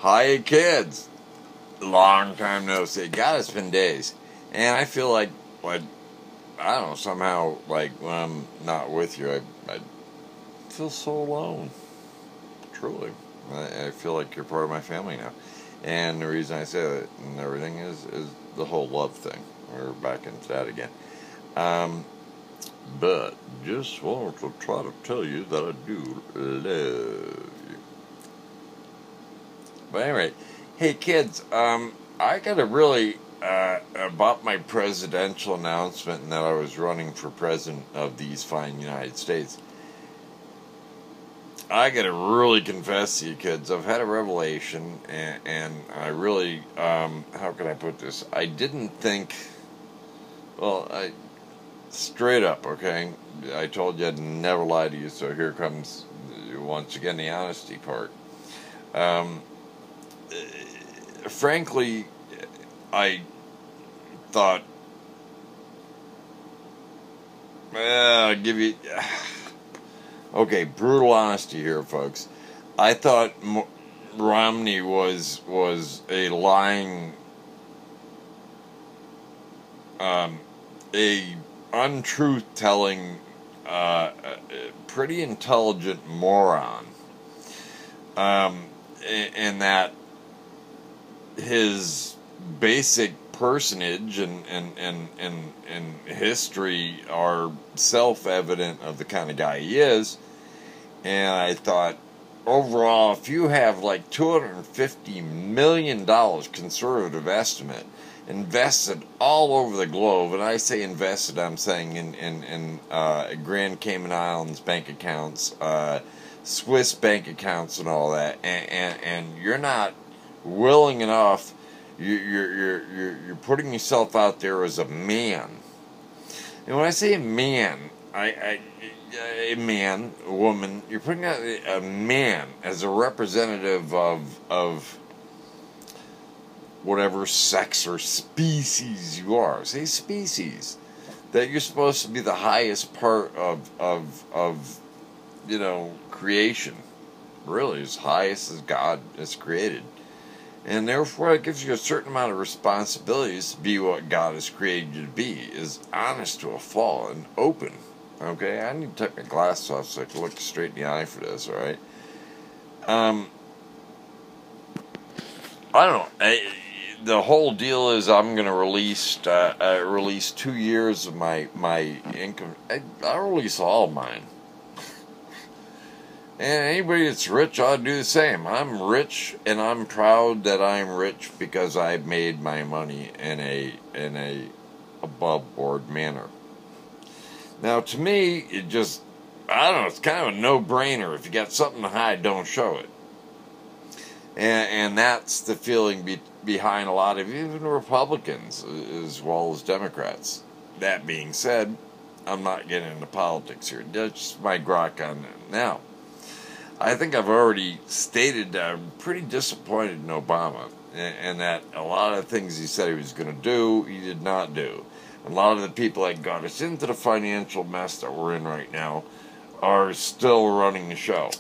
Hi kids! Long time no see. God, it's been days. And I feel like, I don't know, somehow, like, when I'm not with you, I feel so alone. Truly. I feel like you're part of my family now. And the reason I say that and everything is the whole love thing. We're back into that again. But just wanted to try to tell you that I do love you. But anyway, hey kids, I gotta really, about my presidential announcement and that I was running for president of these fine United States, I gotta really confess to you kids, I've had a revelation, and I really, how can I put this? I didn't think, straight up, okay? I told you I'd never lie to you, so here comes, once again, the honesty part. Frankly, I thought, I'll give you, okay, brutal honesty here, folks. I thought Romney was a lying, a untruth-telling, pretty intelligent moron, and that his basic personage and history are self-evident of the kind of guy he is. And I thought, overall, if you have like $250 million, conservative estimate, invested all over the globe, and I say invested, I'm saying in Grand Cayman Islands bank accounts, Swiss bank accounts, and all that, and you're not willing enough, you're putting yourself out there as a man. And when I say a man, a man, a woman, you're putting out a man as a representative of whatever sex or species you are. Say species. That you're supposed to be the highest part of creation. Really, as highest as God has created. And therefore, it gives you a certain amount of responsibilities to be what God has created you to be, is honest to a fault and open. Okay, I need to take my glasses off so I can look straight in the eye for this. All right. I don't know. The whole deal is I'm going to release 2 years of my income. I'll release all of mine. And anybody that's rich ought to do the same. I'm rich, and I'm proud that I'm rich because I made my money in a above board manner. Now, to me, it just, I don't know, it's kind of a no-brainer. If you got something to hide, don't show it. And that's the feeling behind a lot of even Republicans as well as Democrats. That being said, I'm not getting into politics here. That's just my grok on that. Now, I think I've already stated that I'm pretty disappointed in Obama, and that a lot of things he said he was going to do, he did not do. A lot of the people that got us into the financial mess that we're in right now are still running the show.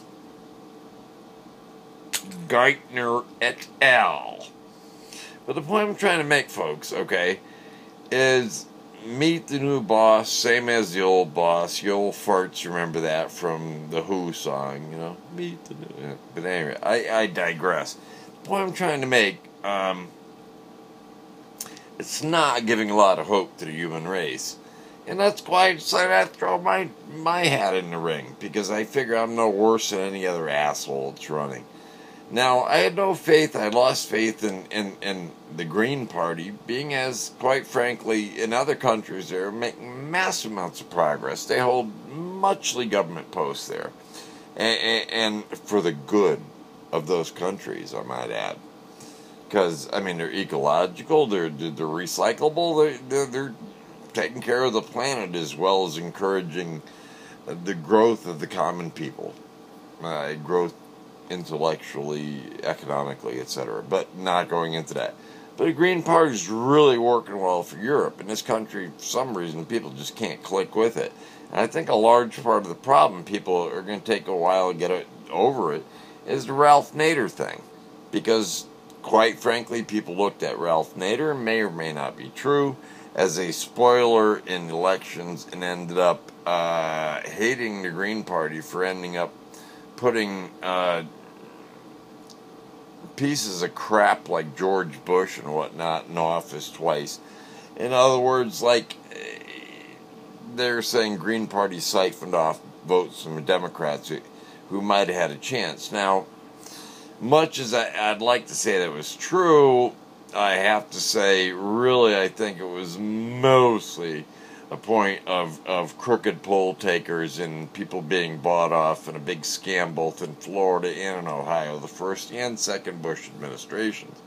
Geithner et al. But the point I'm trying to make, folks, okay, is meet the new boss, same as the old boss. The old farts, remember that from the Who song, meet the new. But anyway, I digress. The point I'm trying to make, it's not giving a lot of hope to the human race. And that's why I decided I throw my hat in the ring, because I figure I'm no worse than any other asshole that's running. Now, I had no faith, I lost faith in the Green Party, being as, quite frankly, in other countries they're making massive amounts of progress. They hold muchly government posts there. And for the good of those countries, I might add. Because, I mean, they're ecological, they're recyclable, they're taking care of the planet as well as encouraging the growth of the common people. Growth intellectually, economically, etc. But not going into that. But the Green Party is really working well for Europe. In this country, for some reason, people just can't click with it. And I think a large part of the problem, people are going to take a while to get over it, is the Ralph Nader thing. because, quite frankly, people looked at Ralph Nader, may or may not be true, as a spoiler in elections and ended up hating the Green Party for ending up putting pieces of crap like George Bush and whatnot in office twice. In other words, like, they're saying Green Party siphoned off votes from the Democrats who might have had a chance. Now, much as I'd like to say that was true, I have to say, really, I think it was mostly a point of crooked poll takers and people being bought off in a big scam both in Florida and in Ohio, the first and second Bush administrations.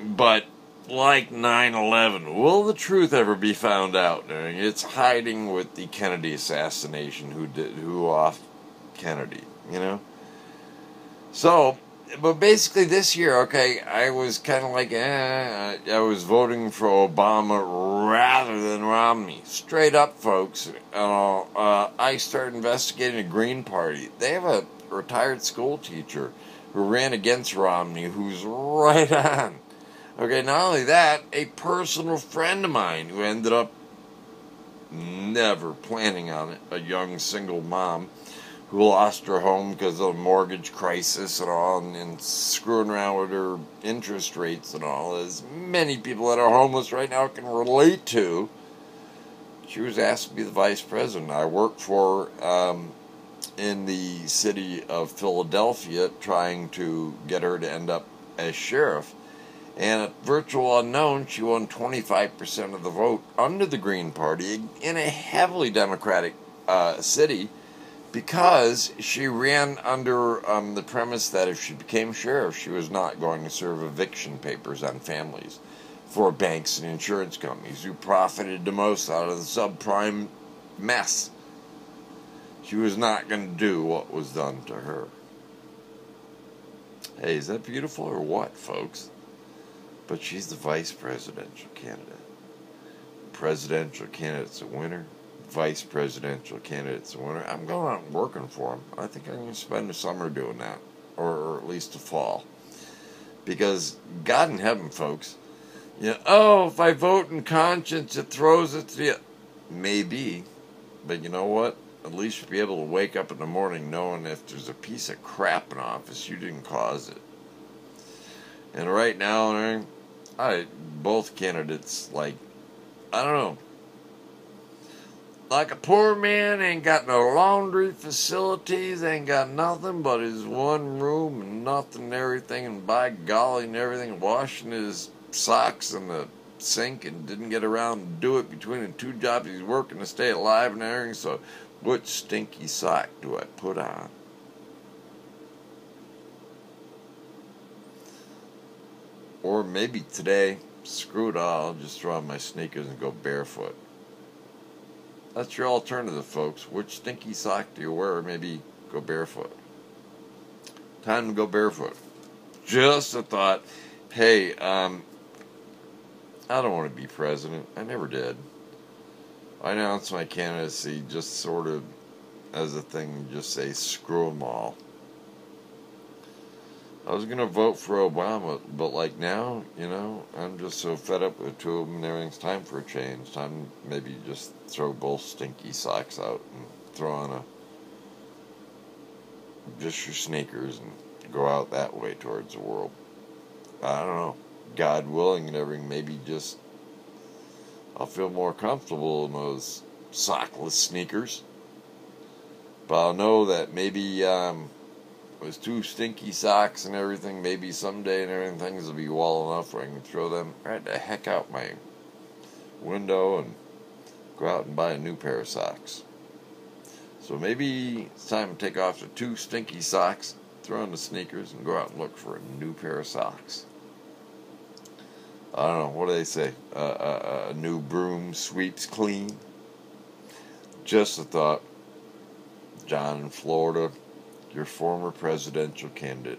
But like 9/11, will the truth ever be found out? It's hiding with the Kennedy assassination, who off Kennedy, you know? So, but basically this year, okay, I was kind of like, I was voting for Obama rather than Romney. Straight up, folks. I started investigating the Green Party. They have a retired school teacher who ran against Romney who's right on. Okay, not only that, a personal friend of mine who ended up never planning on it, a young single mom who lost her home because of a mortgage crisis and all, and screwing around with her interest rates and all, as many people that are homeless right now can relate to. She was asked to be the vice president. I worked for her in the city of Philadelphia, trying to get her to end up as sheriff. And at virtual unknown, she won 25% of the vote under the Green Party in a heavily Democratic city, because she ran under the premise that if she became sheriff, she was not going to serve eviction papers on families for banks and insurance companies who profited the most out of the subprime mess. She was not going to do what was done to her. Hey, is that beautiful or what, folks? But she's the vice presidential candidate. Presidential candidate's a winner. Vice presidential candidate's a winner. I'm going out and working for him. I think I'm going to spend the summer doing that, or at least the fall. Because God in heaven, folks, if I vote in conscience, it throws it to the... Maybe, but you know what? At least you'll be able to wake up in the morning knowing if there's a piece of crap in office, you didn't cause it. And right now, both candidates, like, I don't know, like a poor man ain't got no laundry facilities, ain't got nothing but his one room and nothing and everything, and by golly and everything, washing his socks in the sink and didn't get around to do it between the two jobs he's working to stay alive and everything, so which stinky sock do I put on? Or maybe today, screw it all, I'll just throw on my sneakers and go barefoot. That's your alternative, folks. Which stinky sock do you wear? Or maybe go barefoot. Time to go barefoot. Just a thought. Hey, I don't want to be president. I never did. I announced my candidacy just sort of as a thing, just say screw them all. I was going to vote for Obama, but like now, I'm just so fed up with the two of them and everything's time for a change. Time to maybe just throw both stinky socks out and throw on just your sneakers and go out that way towards the world. I don't know. God willing and everything, maybe just I'll feel more comfortable in those sockless sneakers. But I'll know that maybe with two stinky socks and everything, maybe someday and everything, things will be well enough where I can throw them right the heck out my window and go out and buy a new pair of socks. So maybe it's time to take off the two stinky socks, throw on the sneakers, and go out and look for a new pair of socks. I don't know, what do they say? A new broom sweeps clean? Just a thought. John in Florida, your former presidential candidate,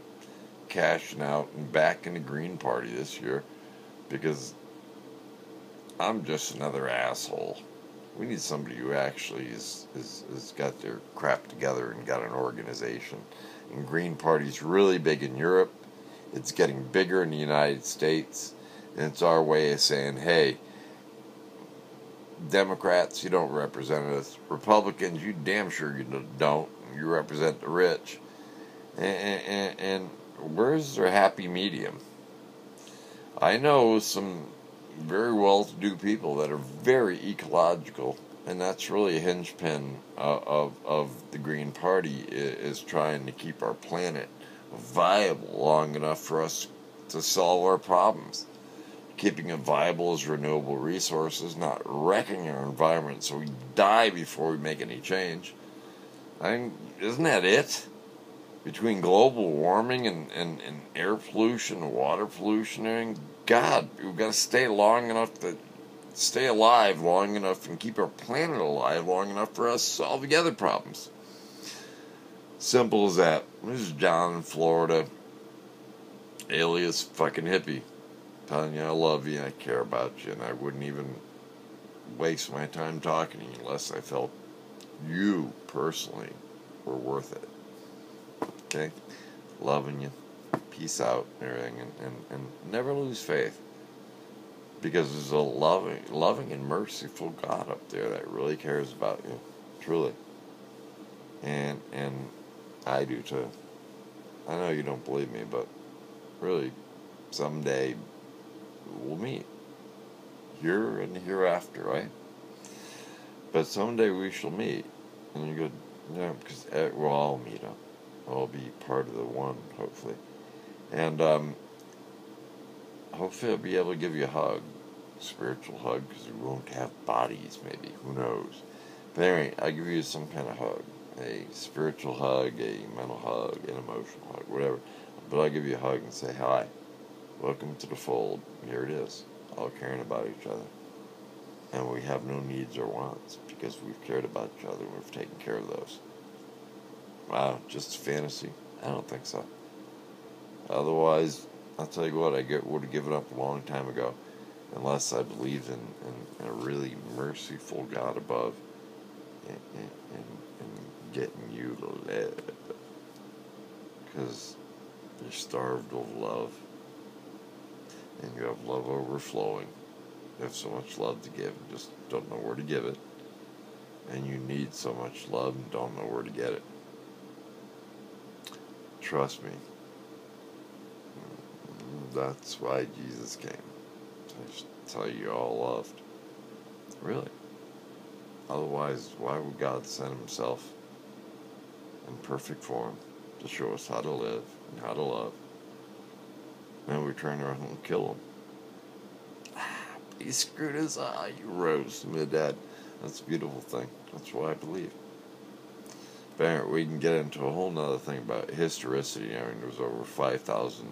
cashing out and backing the Green Party this year because I'm just another asshole. We need somebody who actually is got their crap together and got an organization And Green Party's really big in Europe. It's getting bigger in the United States. And it's our way of saying, hey, Democrats, you don't represent us. Republicans, you damn sure you don't. You represent the rich. And where's their happy medium? I know some very well-to-do people that are very ecological, and that's really a hinge-pin of the Green Party, is trying to keep our planet viable long enough for us to solve our problems. Keeping it viable as renewable resources, not wrecking our environment so we die before we make any change. Isn't that it? Between global warming and air pollution and water pollution, and God, we've got to stay alive long enough and keep our planet alive long enough for us to solve the other problems. Simple as that. This is John in Florida, alias fucking hippie, telling you I love you and I care about you, and I wouldn't even waste my time talking to you unless I felt you personally were worth it. Okay? Loving you. Peace out and everything, and never lose faith. Because there's a loving and merciful God up there that really cares about you. Truly. And I do too. I know you don't believe me, but really, someday we'll meet. Here and hereafter, right? But someday we shall meet. And you go, yeah, because we'll all meet up. We'll all be part of the one, hopefully. And hopefully I'll be able to give you a hug. A spiritual hug, because we won't have bodies, maybe. Who knows? But anyway, I'll give you some kind of hug. A spiritual hug, a mental hug, an emotional hug, whatever. But I'll give you a hug and say, hi. Welcome to the fold. Here it is. All caring about each other. And we have no needs or wants, because we've cared about each other and we've taken care of those. Wow, just fantasy? I don't think so. Otherwise, I'll tell you what, I would have given up a long time ago, unless I believed in a really merciful God above, and getting you to live, because you're starved of love, and you have love overflowing. You have so much love to give, and just don't know where to give it, and you need so much love and don't know where to get it. Trust me. That's why Jesus came. To tell you all loved. Really. Otherwise, why would God send himself in perfect form to show us how to live and how to love? And we turn around and kill him. He screwed his eye. He rose from the dead. That's a beautiful thing. That's what I believe. But we can get into a whole nother thing about historicity. I mean, there was over 5,000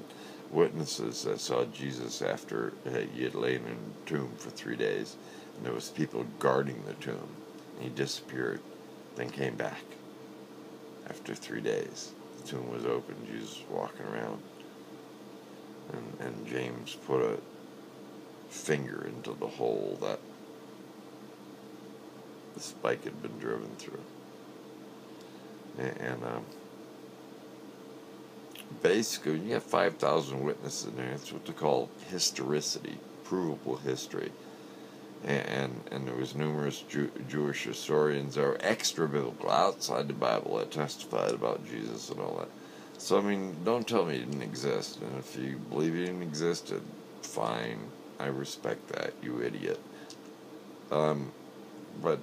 witnesses that saw Jesus after he had lain in a tomb for 3 days. And there was people guarding the tomb. And he disappeared, then came back. After 3 days, the tomb was open. Jesus was walking around. And James put a finger into the hole that the spike had been driven through. And basically, when you have 5,000 witnesses in there, it's what they call historicity, provable history. And there was numerous Jewish historians that are extra-biblical, outside the Bible, that testified about Jesus and all that. So, I mean, don't tell me he didn't exist. And if you believe he didn't exist, fine. I respect that, you idiot. But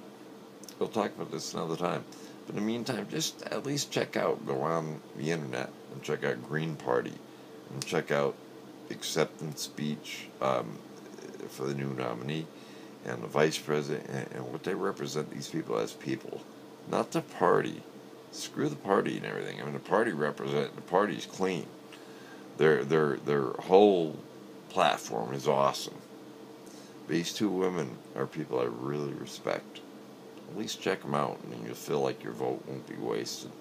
we'll talk about this another time. But in the meantime, just at least go on the internet and check out Green Party and check out the acceptance speech for the new nominee and the vice president and what they represent these people as people, not the party. Screw the party and everything. I mean, the party's clean. Their whole platform is awesome. These two women are people I really respect. At least check them out, and then you'll feel like your vote won't be wasted.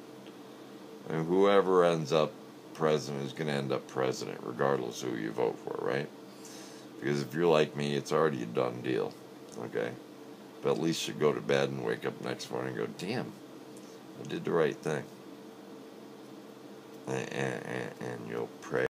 And whoever ends up president is going to end up president, regardless of who you vote for, right? Because if you're like me, it's already a done deal, okay? But at least you go to bed and wake up next morning and go, damn, I did the right thing. and you'll pray.